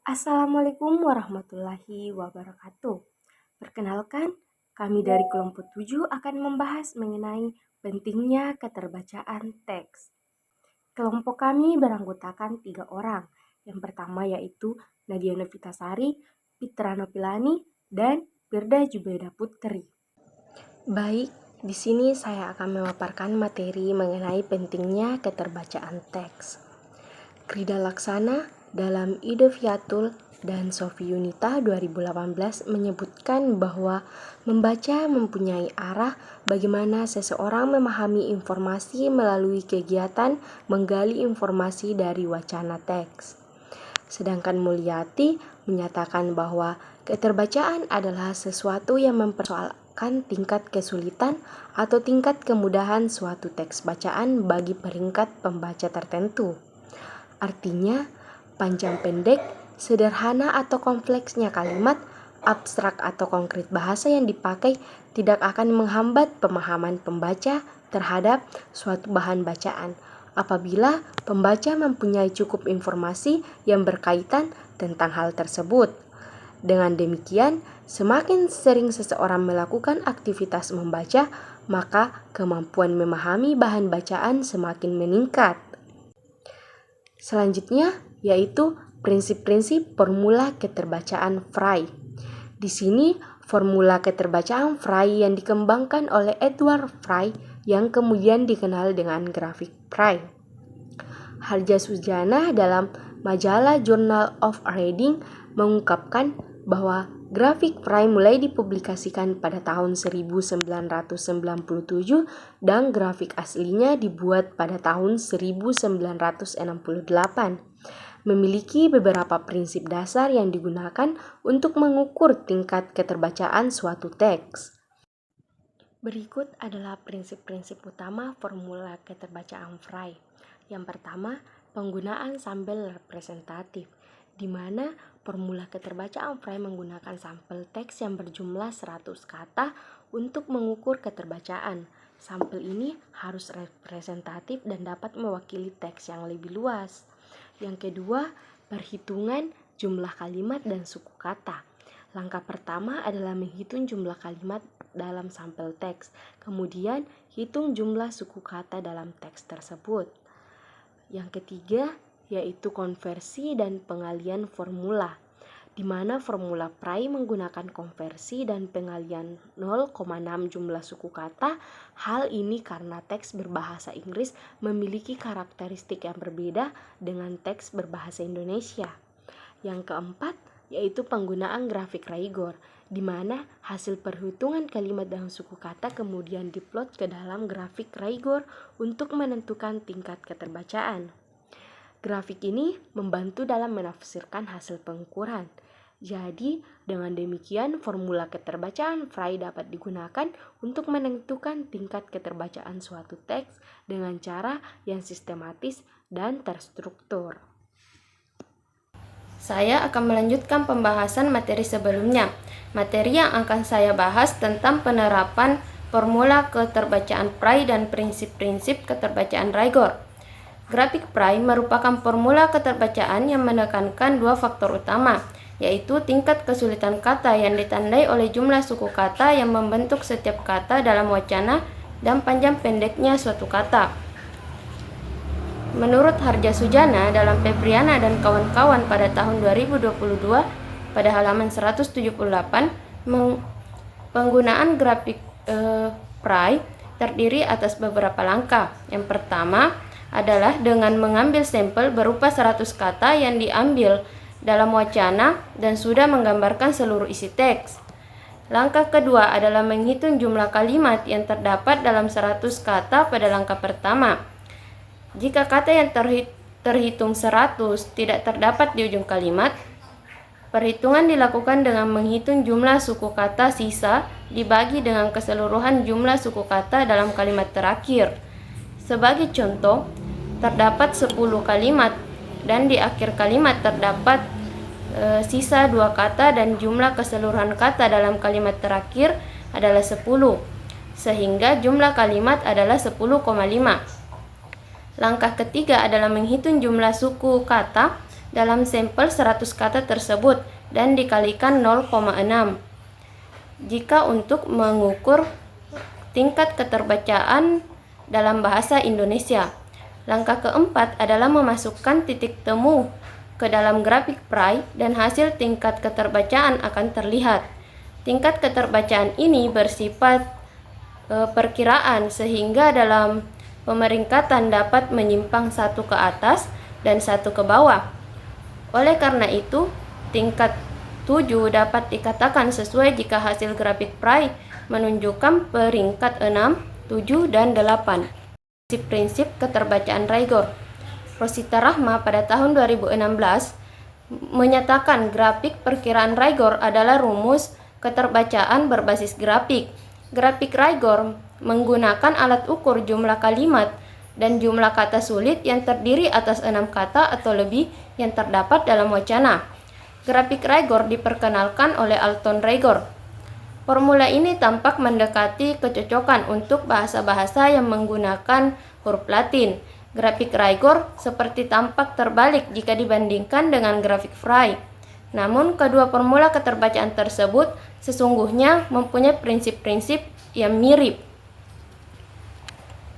Assalamualaikum warahmatullahi wabarakatuh. Perkenalkan, kami dari kelompok 7 akan membahas mengenai pentingnya keterbacaan teks. Kelompok kami beranggotakan 3 orang. Yang pertama yaitu Nadia Novitasari, Fitra Nopilani, dan Firda Jubaida Putri. Baik, di sini saya akan memaparkan materi mengenai pentingnya keterbacaan teks. Krida Laksana dalam Idoviatul dan Sofi Yunita 2018 menyebutkan bahwa membaca mempunyai arah bagaimana seseorang memahami informasi melalui kegiatan menggali informasi dari wacana teks. Sedangkan Mulyati menyatakan bahwa keterbacaan adalah sesuatu yang mempersoalkan tingkat kesulitan atau tingkat kemudahan suatu teks bacaan bagi peringkat pembaca tertentu. Artinya, panjang pendek, sederhana atau kompleksnya kalimat, abstrak atau konkret bahasa yang dipakai tidak akan menghambat pemahaman pembaca terhadap suatu bahan bacaan apabila pembaca mempunyai cukup informasi yang berkaitan tentang hal tersebut. Dengan demikian, semakin sering seseorang melakukan aktivitas membaca, maka kemampuan memahami bahan bacaan semakin meningkat. Selanjutnya yaitu prinsip-prinsip formula keterbacaan Fry. Di sini formula keterbacaan Fry yang dikembangkan oleh Edward Fry yang kemudian dikenal dengan grafik Fry. Harjasudjana dalam majalah Journal of Reading mengungkapkan bahwa grafik Fry mulai dipublikasikan pada tahun 1997 dan grafik aslinya dibuat pada tahun 1968. Memiliki beberapa prinsip dasar yang digunakan untuk mengukur tingkat keterbacaan suatu teks. Berikut adalah prinsip-prinsip utama formula keterbacaan Fry. Yang pertama, penggunaan sampel representatif, di mana formula keterbacaan Fry menggunakan sampel teks yang berjumlah 100 kata untuk mengukur keterbacaan. Sampel ini harus representatif dan dapat mewakili teks yang lebih luas. Yang kedua, perhitungan jumlah kalimat dan suku kata. Langkah pertama adalah menghitung jumlah kalimat dalam sampel teks. Kemudian, hitung jumlah suku kata dalam teks tersebut. Yang ketiga, yaitu konversi dan pengalian formula, di mana formula Fry menggunakan konversi dan pengalian 0,6 jumlah suku kata. Hal ini karena teks berbahasa Inggris memiliki karakteristik yang berbeda dengan teks berbahasa Indonesia. Yang keempat, yaitu penggunaan grafik Raigor, di mana hasil perhitungan kalimat dan suku kata kemudian diplot ke dalam grafik Raigor untuk menentukan tingkat keterbacaan. Grafik ini membantu dalam menafsirkan hasil pengukuran. Jadi, dengan demikian formula keterbacaan Fry dapat digunakan untuk menentukan tingkat keterbacaan suatu teks dengan cara yang sistematis dan terstruktur. Saya akan melanjutkan pembahasan materi sebelumnya. Materi yang akan saya bahas tentang penerapan formula keterbacaan Fry dan prinsip-prinsip keterbacaan Raigor. Grafik Fry merupakan formula keterbacaan yang menekankan dua faktor utama, yaitu tingkat kesulitan kata yang ditandai oleh jumlah suku kata yang membentuk setiap kata dalam wacana dan panjang pendeknya suatu kata. Menurut Harjasudjana dalam Febriana dan kawan-kawan pada tahun 2022 pada halaman 178, penggunaan grafik Fry terdiri atas beberapa langkah. Yang pertama adalah dengan mengambil sampel berupa 100 kata yang diambil dalam wacana dan sudah menggambarkan seluruh isi teks. Langkah kedua adalah menghitung jumlah kalimat yang terdapat dalam 100 kata pada langkah pertama. Jika kata yang terhitung 100 tidak terdapat di ujung kalimat, perhitungan dilakukan dengan menghitung jumlah suku kata sisa dibagi dengan keseluruhan jumlah suku kata dalam kalimat terakhir. Sebagai contoh, terdapat 10 kalimat dan di akhir kalimat terdapat sisa 2 kata dan jumlah keseluruhan kata dalam kalimat terakhir adalah 10, sehingga jumlah kalimat adalah 10,5. Langkah ketiga adalah menghitung jumlah suku kata dalam sampel 100 kata tersebut dan dikalikan 0,6 jika untuk mengukur tingkat keterbacaan dalam bahasa Indonesia. Langkah keempat adalah memasukkan titik temu ke dalam grafik Fry dan hasil tingkat keterbacaan akan terlihat. Tingkat keterbacaan ini bersifat perkiraan sehingga dalam pemeringkatan dapat menyimpang satu ke atas dan satu ke bawah. Oleh karena itu, tingkat 7 dapat dikatakan sesuai jika hasil grafik Fry menunjukkan peringkat 6, 7, dan 8. Prinsip keterbacaan Rigor. Rosita Rahma pada tahun 2016 menyatakan grafik perkiraan Rigor adalah rumus keterbacaan berbasis grafik. Grafik Rigor menggunakan alat ukur jumlah kalimat dan jumlah kata sulit yang terdiri atas 6 kata atau lebih yang terdapat dalam wacana. Grafik Rigor diperkenalkan oleh Alton Rigor. Formula ini tampak mendekati kecocokan untuk bahasa-bahasa yang menggunakan huruf Latin. Grafik Rigor seperti tampak terbalik jika dibandingkan dengan grafik Fry. Namun, kedua formula keterbacaan tersebut sesungguhnya mempunyai prinsip-prinsip yang mirip.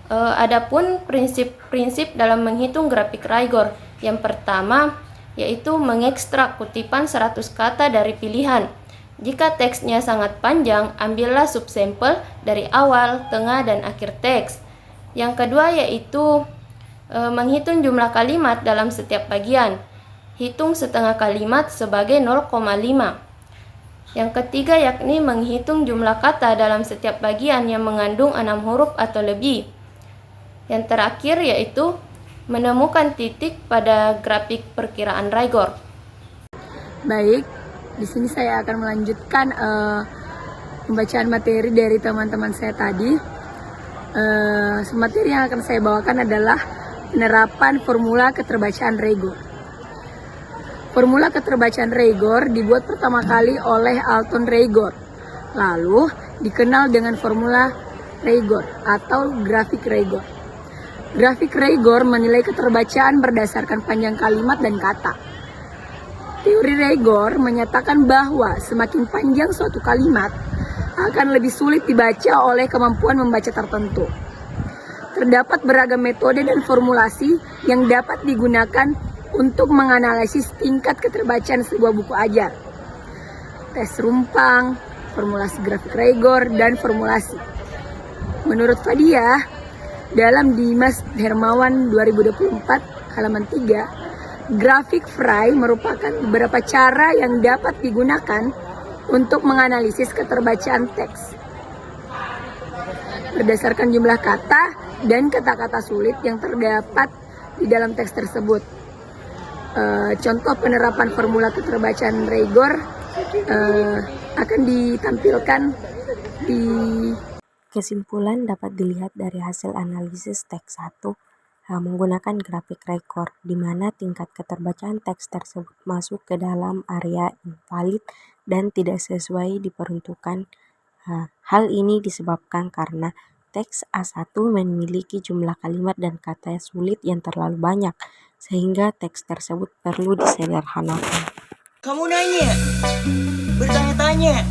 Adapun prinsip-prinsip dalam menghitung grafik Rigor, yang pertama yaitu mengekstrak kutipan 100 kata dari pilihan. Jika teksnya sangat panjang, ambillah subsampel dari awal, tengah, dan akhir teks. Yang kedua yaitu menghitung jumlah kalimat dalam setiap bagian. Hitung setengah kalimat sebagai 0,5. Yang ketiga yakni menghitung jumlah kata dalam setiap bagian yang mengandung 6 huruf atau lebih. Yang terakhir yaitu menemukan titik pada grafik perkiraan Rigor. Baik, di sini saya akan melanjutkan pembacaan materi dari teman-teman saya tadi. Materi yang akan saya bawakan adalah penerapan formula keterbacaan Rigor. Formula keterbacaan Rigor dibuat pertama kali oleh Alton Rigor, lalu dikenal dengan formula Rigor atau grafik Rigor. Grafik Rigor menilai keterbacaan berdasarkan panjang kalimat dan kata. Teori Rigor menyatakan bahwa semakin panjang suatu kalimat akan lebih sulit dibaca oleh kemampuan membaca tertentu. Terdapat beragam metode dan formulasi yang dapat digunakan untuk menganalisis tingkat keterbacaan sebuah buku ajar. Tes rumpang, formulasi grafik Rigor, dan formulasi. Menurut Fadia, dalam Dimas Hermawan 2024 halaman 3, grafik Fry merupakan beberapa cara yang dapat digunakan untuk menganalisis keterbacaan teks berdasarkan jumlah kata dan kata-kata sulit yang terdapat di dalam teks tersebut. Contoh penerapan formula keterbacaan Rigor akan ditampilkan di Kesimpulan dapat dilihat dari hasil analisis teks 1 menggunakan grafik Rigor, di mana tingkat keterbacaan teks tersebut masuk ke dalam area invalid dan tidak sesuai diperuntukkan. Hal ini disebabkan karena teks A1 memiliki jumlah kalimat dan kata sulit yang terlalu banyak, sehingga teks tersebut perlu disederhanakan. Kamu nanya, bertanya-tanya,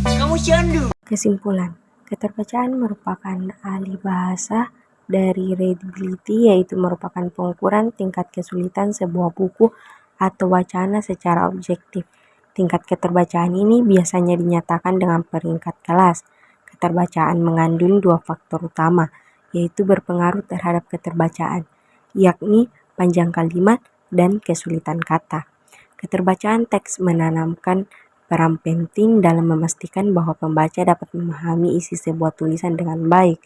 kamu candu. Kesimpulan, keterbacaan merupakan ahli bahasa dari readability, yaitu merupakan pengukuran tingkat kesulitan sebuah buku atau wacana secara objektif. Tingkat keterbacaan ini biasanya dinyatakan dengan peringkat kelas. Keterbacaan mengandung dua faktor utama, yaitu berpengaruh terhadap keterbacaan, yakni panjang kalimat dan kesulitan kata. Keterbacaan teks menanamkan peran penting dalam memastikan bahwa pembaca dapat memahami isi sebuah tulisan dengan baik.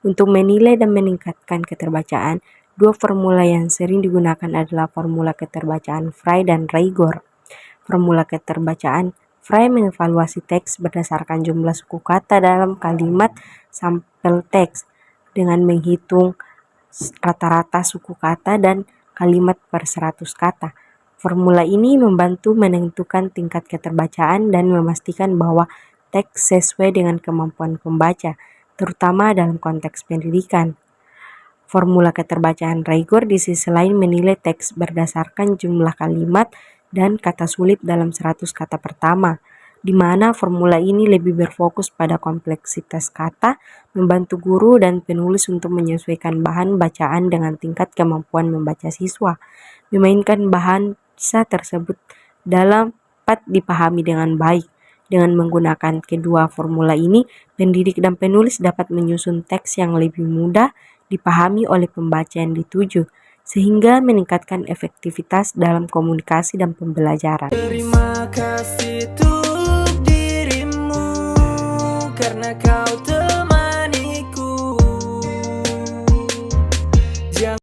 Untuk menilai dan meningkatkan keterbacaan, dua formula yang sering digunakan adalah formula keterbacaan Fry dan Rigor. Formula keterbacaan Fry mengevaluasi teks berdasarkan jumlah suku kata dalam kalimat sampel teks dengan menghitung rata-rata suku kata dan kalimat per 100 kata. Formula ini membantu menentukan tingkat keterbacaan dan memastikan bahwa teks sesuai dengan kemampuan pembaca, terutama dalam konteks pendidikan. Formula keterbacaan Raigor di sisi lain menilai teks berdasarkan jumlah kalimat dan kata sulit dalam 100 kata pertama, di mana formula ini lebih berfokus pada kompleksitas kata, membantu guru dan penulis untuk menyesuaikan bahan bacaan dengan tingkat kemampuan membaca siswa, memainkan bahasa tersebut dapat dipahami dengan baik. Dengan menggunakan kedua formula ini, pendidik dan penulis dapat menyusun teks yang lebih mudah dipahami oleh pembaca yang dituju, sehingga meningkatkan efektivitas dalam komunikasi dan pembelajaran. Terima kasih